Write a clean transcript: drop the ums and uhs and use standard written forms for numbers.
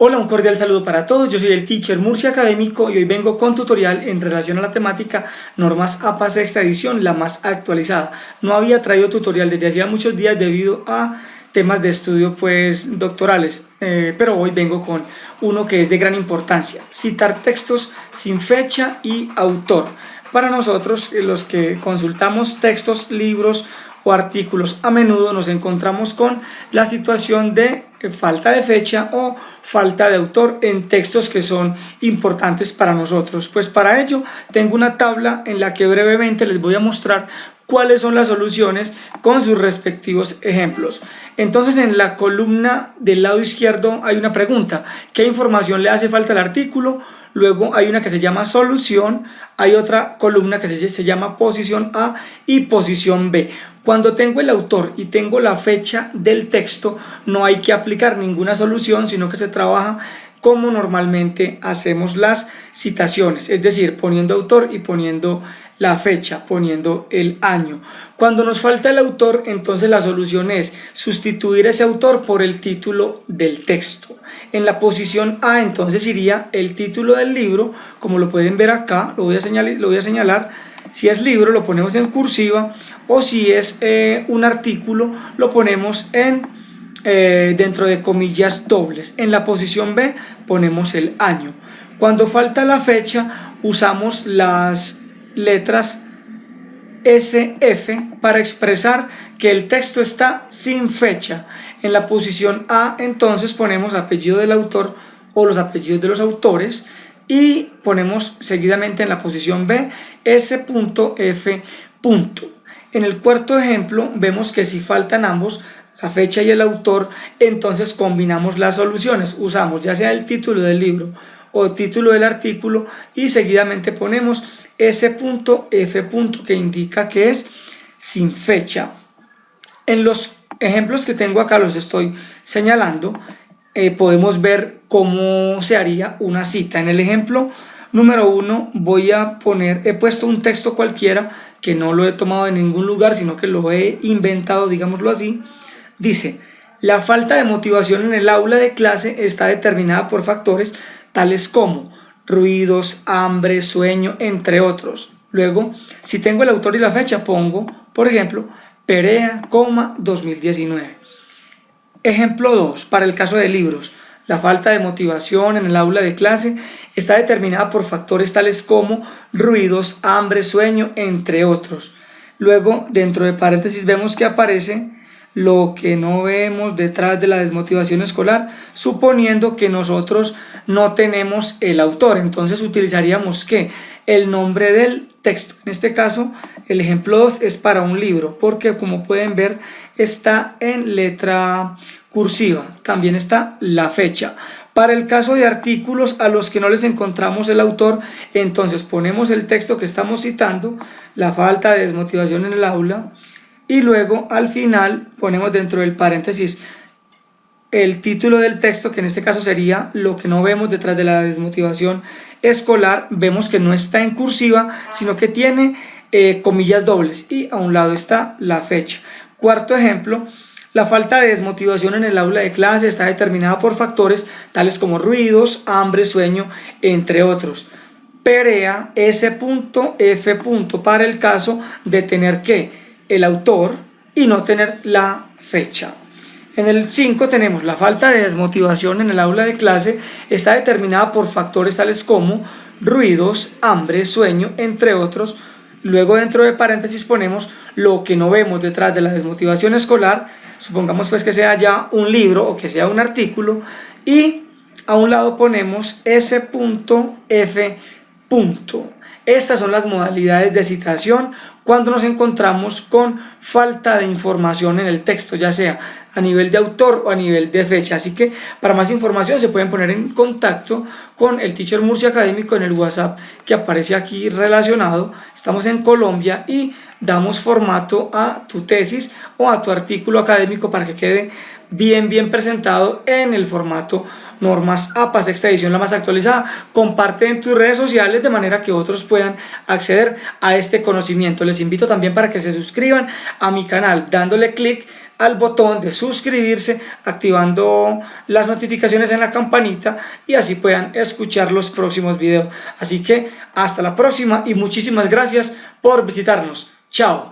Hola, un cordial saludo para todos. Yo soy el Teacher Murcia Académico y hoy vengo con tutorial en relación a la temática Normas APA sexta edición, la más actualizada. No había traído tutorial desde hacía muchos días debido a temas de estudio doctorales, pero hoy vengo con uno que es de gran importancia: citar textos sin fecha y autor. Para nosotros, los que consultamos textos, libros o artículos, a menudo nos encontramos con la situación de falta de fecha o falta de autor en textos que son importantes para nosotros. Pues para ello tengo una tabla en la que brevemente les voy a mostrar cuáles son las soluciones con sus respectivos ejemplos. Entonces, en la columna del lado izquierdo hay una pregunta: ¿qué información le hace falta al artículo? Luego hay una que se llama solución, hay otra columna que se llama posición A y posición B. Cuando tengo el autor y tengo la fecha del texto, no hay que aplicar ninguna solución, sino que se trabaja como normalmente hacemos las citaciones, es decir, poniendo autor y poniendo la fecha, poniendo el año. Cuando nos falta el autor, entonces la solución es sustituir ese autor por el título del texto. En la posición A entonces iría el título del libro, como lo pueden ver acá, lo voy a señalar. Si es libro lo ponemos en cursiva, o si es un artículo lo ponemos dentro de comillas dobles. En la posición B ponemos el año. Cuando falta la fecha usamos las letras SF para expresar que el texto está sin fecha. En la posición A entonces ponemos apellido del autor o los apellidos de los autores, y ponemos seguidamente en la posición B S.F. En el cuarto ejemplo vemos que si faltan ambos, la fecha y el autor, entonces combinamos las soluciones, usamos ya sea el título del libro o el título del artículo y seguidamente ponemos S.F. que indica que es sin fecha. En los ejemplos que tengo acá, los estoy señalando, podemos ver cómo se haría una cita. En el ejemplo número 1 he puesto un texto cualquiera que no lo he tomado de ningún lugar, sino que lo he inventado, digámoslo así. Dice: la falta de motivación en el aula de clase está determinada por factores tales como ruidos, hambre, sueño, entre otros. Luego, si tengo el autor y la fecha, pongo, por ejemplo, Perea, 2019. Ejemplo 2, para el caso de libros: la falta de motivación en el aula de clase está determinada por factores tales como ruidos, hambre, sueño, entre otros. Luego, dentro de paréntesis, vemos que aparece lo que no vemos detrás de la desmotivación escolar, suponiendo que nosotros no tenemos el autor. Entonces utilizaríamos ¿qué? El nombre del texto. En este caso, el ejemplo 2 es para un libro, porque como pueden ver está en letra cursiva. También está la fecha. Para el caso de artículos a los que no les encontramos el autor, entonces ponemos el texto que estamos citando, la falta de desmotivación en el aula, y luego al final ponemos dentro del paréntesis el título del texto, que en este caso sería lo que no vemos detrás de la desmotivación escolar. Vemos que no está en cursiva, sino que tiene comillas dobles, y a un lado está la fecha. Cuarto ejemplo: la falta de desmotivación en el aula de clase está determinada por factores tales como ruidos, hambre, sueño, entre otros. Perea S.F. para el caso de tener el autor y no tener la fecha. En el 5 tenemos: la falta de desmotivación en el aula de clase está determinada por factores tales como ruidos, hambre, sueño, entre otros. Luego dentro de paréntesis ponemos lo que no vemos detrás de la desmotivación escolar, supongamos pues que sea ya un libro o que sea un artículo, y a un lado ponemos S.F. Estas son las modalidades de citación cuando nos encontramos con falta de información en el texto, ya sea a nivel de autor o a nivel de fecha. Así que para más información se pueden poner en contacto con el Teacher Murcia Académico en el WhatsApp que aparece aquí relacionado. Estamos en Colombia y damos formato a tu tesis o a tu artículo académico para que quede bien presentado en el formato Normas APA sexta edición, la más actualizada. Comparte en tus redes sociales de manera que otros puedan acceder a este conocimiento. Les invito también para que se suscriban a mi canal dándole clic al botón de suscribirse activando las notificaciones en la campanita y así puedan escuchar los próximos videos. Así que hasta la próxima y muchísimas gracias por visitarnos. Chao.